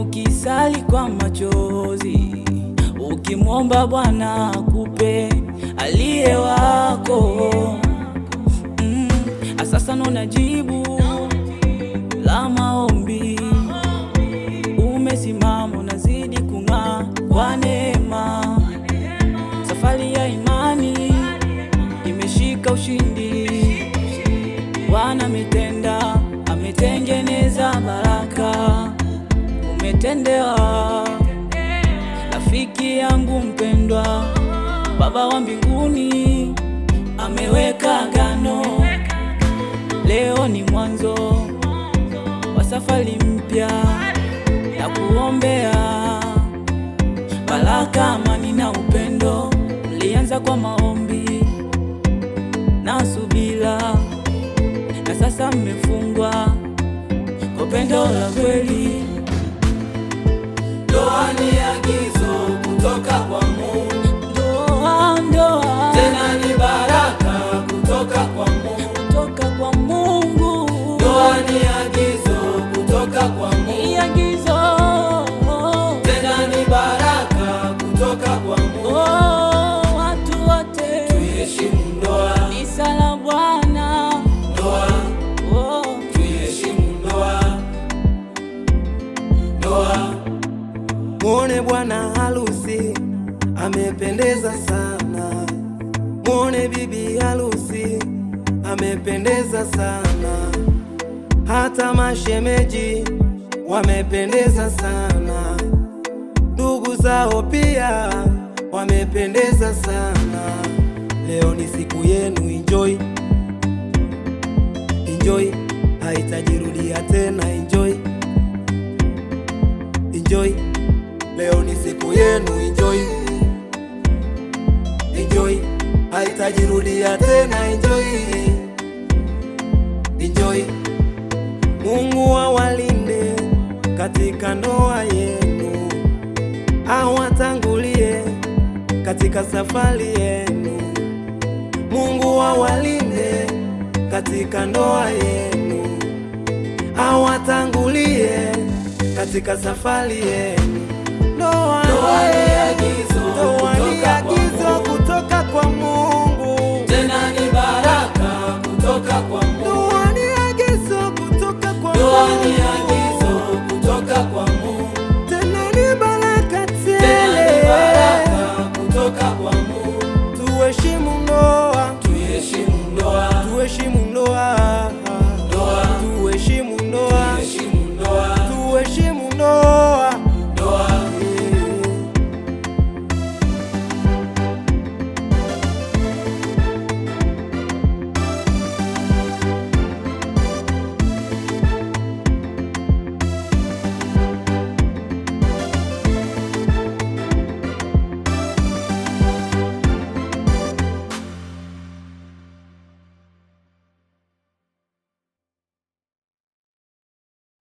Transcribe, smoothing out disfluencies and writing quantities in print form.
ukisali kwa machozi, ukimwomba Bwana akupe aliye wako. Sasa naona jibu la maombi, umesimama unazidi kung'aa kwa neema. Safari ya imani imeshika ushindi, Bwana ametenda, ametengeneza baraka. Umetendewa rafiki yangu mpendwa, Baba wa mbinguni ameweka agano. Leo ni mwanzo wa safari mpya ya kuombea baraka, amani na upendo. Mlianza kwa maombi na subira, na sasa mmefungwa kwa pendo la kweli. Ndoa ni agizo kutoka kwa Mungu. Ndoa tena ni baraka kutoka kwa Mungu. Ndoa ni agizo kutoka kwa Mungu. Ni agizo tena ni baraka kutoka kwa Mungu. Watu wote tuheshimu ndoa. ni sala Bwana. Ndoa tuheshimu ndoa. Ndoa. Muone bwana harusi amependeza sana, muone bibi harusi amependeza sana, hata mashemeji wamependeza sana, ndugu zao pia wamependeza sana. Leo ni siku yenu, enjoy, enjoy, haitajirudia tena. Enjoy, enjoy, leo ni siku yenu. Enjoy, enjoy, haitajirudia tena. Enjoy, enjoy. Mungu awalinde katika ndoa yenu, awatangulie katika safari yenu. Mungu awalinde katika ndoa yenu, awatangulie katika safari yenu. Ndoa ni agizo kutoka kwa Mungu, tena ni baraka kutoka kwa Mungu. ndoa ni agizo kutoka kwa Ndoa Mungu. ni